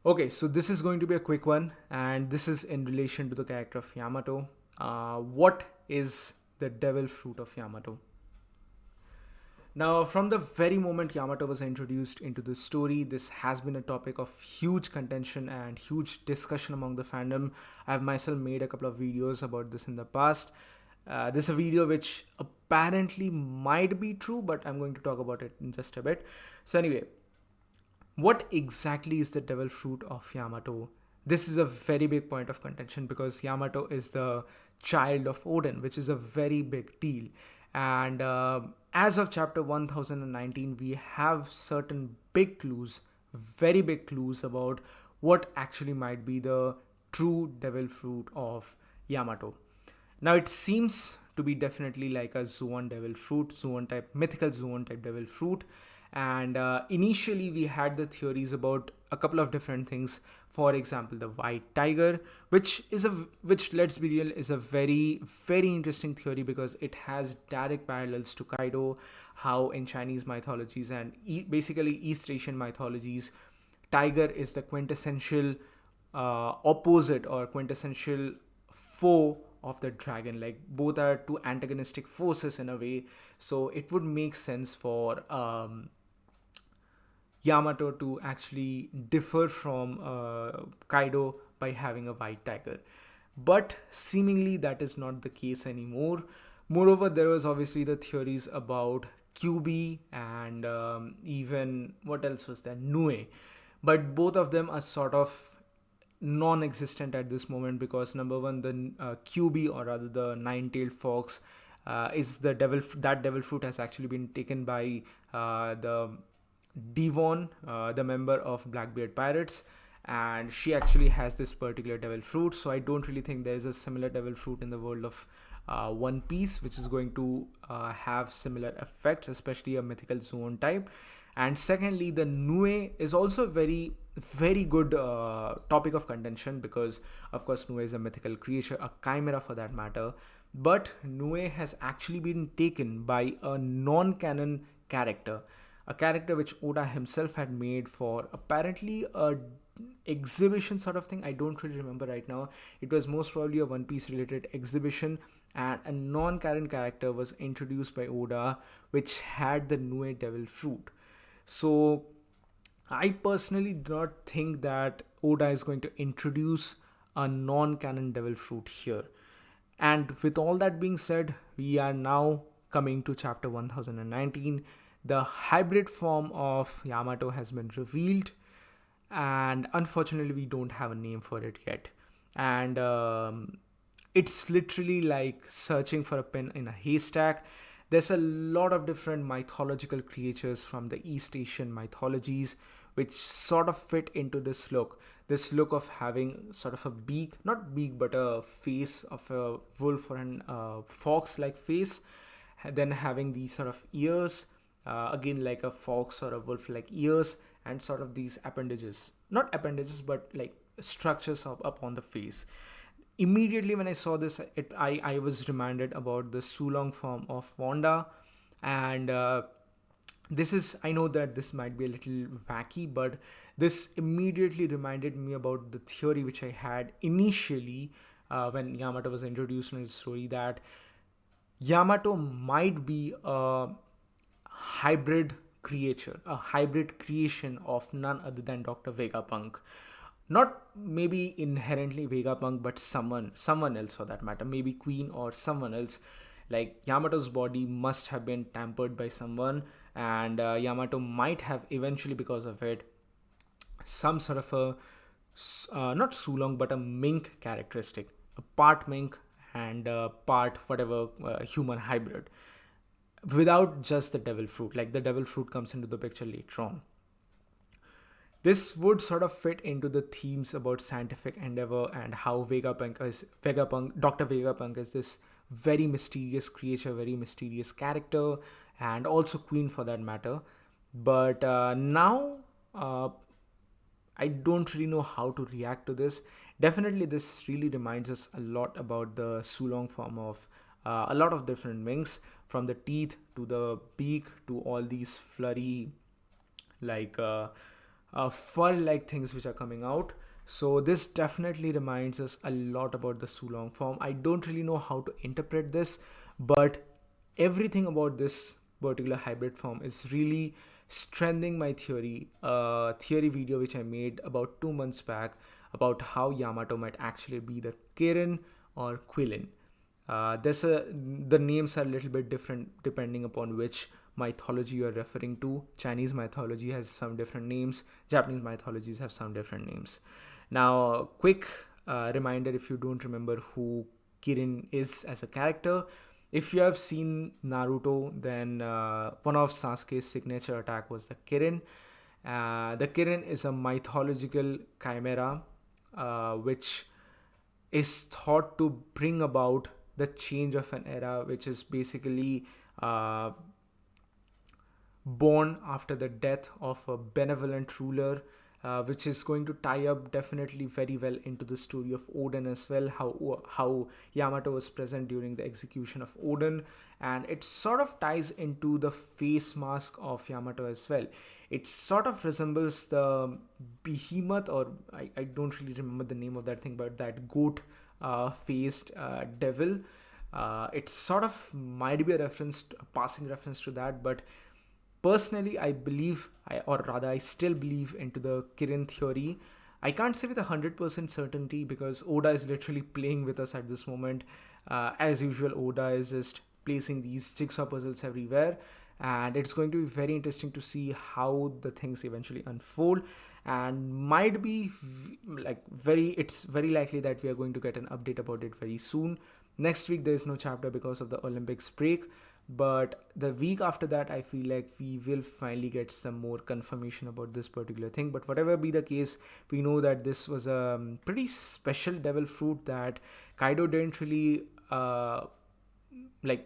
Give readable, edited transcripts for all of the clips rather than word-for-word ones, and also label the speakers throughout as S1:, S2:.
S1: Okay, so this is going to be a quick one, and this is in relation to the character of Yamato. What is the devil fruit of Yamato? Now, from the very moment Yamato was introduced into the story, this has been a topic of huge contention and huge discussion among the fandom. I've myself made a couple of videos about this in the past. This is a video which apparently might be true, but I'm going to talk about it in just a bit. So, anyway, what exactly is the devil fruit of Yamato? This is a very big point of contention because Yamato is the child of Odin, which is a very big deal. And as of chapter 1019, we have certain big clues, very big clues about what actually might be the true devil fruit of Yamato. Now, it seems to be definitely like a Zoan devil fruit, Zoan type, mythical Zoan type devil fruit. And initially, we had the theories about a couple of different things. For example, the white tiger, which let's be real, is a very very interesting theory because it has direct parallels to Kaido, how in Chinese mythologies and basically East Asian mythologies, tiger is the quintessential opposite or quintessential foe of the dragon. Like both are two antagonistic forces in a way, so it would make sense for Yamato to actually differ from Kaido by having a white tiger. But seemingly that is not the case anymore. Moreover, there was obviously the theories about QB and even what else was there? Nue. But both of them are sort of non-existent at this moment because number one, the QB or rather the nine-tailed fox is the devil. That devil fruit has actually been taken by the Devon, the member of Blackbeard Pirates, and she actually has this particular devil fruit. So I don't really think there is a similar devil fruit in the world of One Piece, which is going to have similar effects, especially a mythical zone type. And secondly, the Nue is also a very very good topic of contention because of course Nue is a mythical creature, a chimera for that matter. But Nue has actually been taken by a non-canon character, a character which Oda himself had made for apparently a exhibition sort of thing. I don't really remember right now. It was most probably a One Piece related exhibition, and a non-canon character was introduced by Oda which had the Nue devil fruit. So I personally do not think that Oda is going to introduce a non-canon devil fruit here. And with all that being said, we are now coming to chapter 1019. The hybrid form of Yamato has been revealed, and unfortunately, we don't have a name for it yet. And it's literally like searching for a pin in a haystack. There's a lot of different mythological creatures from the East Asian mythologies which sort of fit into this look of having sort of a beak, not beak but a face of a wolf or an fox like face, then having these sort of ears, again like a fox or a wolf like ears, and sort of these appendages, not appendages but like structures up on the face. Immediately when I saw this, I was reminded about the Sulong form of Wanda. And this is, I know that this might be a little wacky, but this immediately reminded me about the theory which I had initially when Yamato was introduced in the story, that Yamato might be a hybrid creature, a hybrid creation of none other than Dr. Vegapunk. Not maybe inherently Vegapunk, but someone else for that matter. Maybe Queen or someone else. Like Yamato's body must have been tampered by someone, and Yamato might have eventually, because of it, some sort of a not Sulong but a mink characteristic, a part mink and part whatever human hybrid, without just the devil fruit. Like the devil fruit comes into the picture later on. This would sort of fit into the themes about scientific endeavor and how Dr. Vegapunk is this very mysterious creature, very mysterious character, and also Queen for that matter. But now I don't really know how to react to this. Definitely, this really reminds us a lot about the Sulong form of a lot of different wings, from the teeth to the beak to all these flurry, like fur-like things which are coming out. So this definitely reminds us a lot about the Sulong form. I don't really know how to interpret this, but everything about this particular hybrid form is really strengthening my theory. Theory video which I made about 2 months back about how Yamato might actually be the Kirin or Quilin. The names are a little bit different depending upon which mythology you are referring to. Chinese mythology has some different names. Japanese mythologies have some different names. Now, quick reminder if you don't remember who Kirin is as a character. If you have seen Naruto, then one of Sasuke's signature attack was the Kirin. The Kirin is a mythological chimera which is thought to bring about the change of an era, which is basically born after the death of a benevolent ruler, which is going to tie up definitely very well into the story of Odin as well, how Yamato was present during the execution of Odin, and it sort of ties into the face mask of Yamato as well. It sort of resembles the behemoth, or I don't really remember the name of that thing, but that goat faced devil. It sort of might be a passing reference to that, but personally, I still believe into the Kirin theory. I can't say with 100% certainty because Oda is literally playing with us at this moment. As usual, Oda is just placing these jigsaw puzzles everywhere, and it's going to be very interesting to see how the things eventually unfold. And might be it's very likely that we are going to get an update about it very soon. Next week there is no chapter because of the Olympics break, but the week after that I feel like we will finally get some more confirmation about this particular thing. But whatever be the case, we know that this was a pretty special devil fruit that Kaido didn't really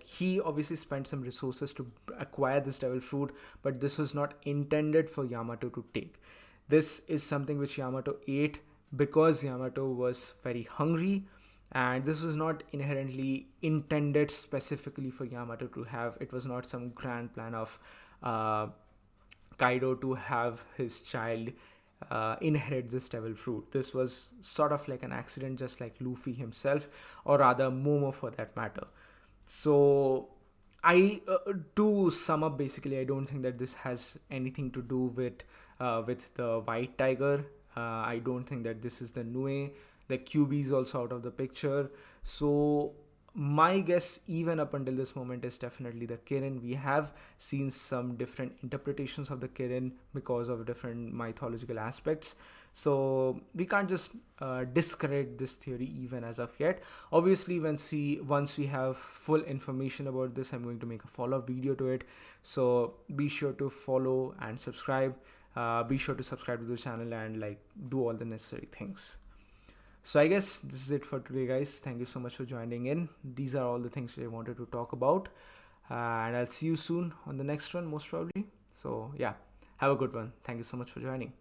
S1: he obviously spent some resources to acquire this devil fruit, but this was not intended for Yamato to take. This is something which Yamato ate because Yamato was very hungry, and this was not inherently intended specifically for Yamato to have. It was not some grand plan of Kaido to have his child inherit this devil fruit. This was sort of like an accident, just like Luffy himself, or rather Momo for that matter. So to sum up, basically, I don't think that this has anything to do with the white tiger. I don't think that this is the Nue. The QB is also out of the picture. So my guess, even up until this moment, is definitely the Kirin. We have seen some different interpretations of the Kirin because of different mythological aspects. So we can't just discredit this theory even as of yet. Obviously, once we have full information about this, I'm going to make a follow-up video to it. So be sure to follow and subscribe. Be sure to subscribe to the channel and do all the necessary things. So I guess this is it for today, guys. Thank you so much for joining in. These are all the things I wanted to talk about, and I'll see you soon on the next one, most probably. So yeah, have a good one. Thank you so much for joining.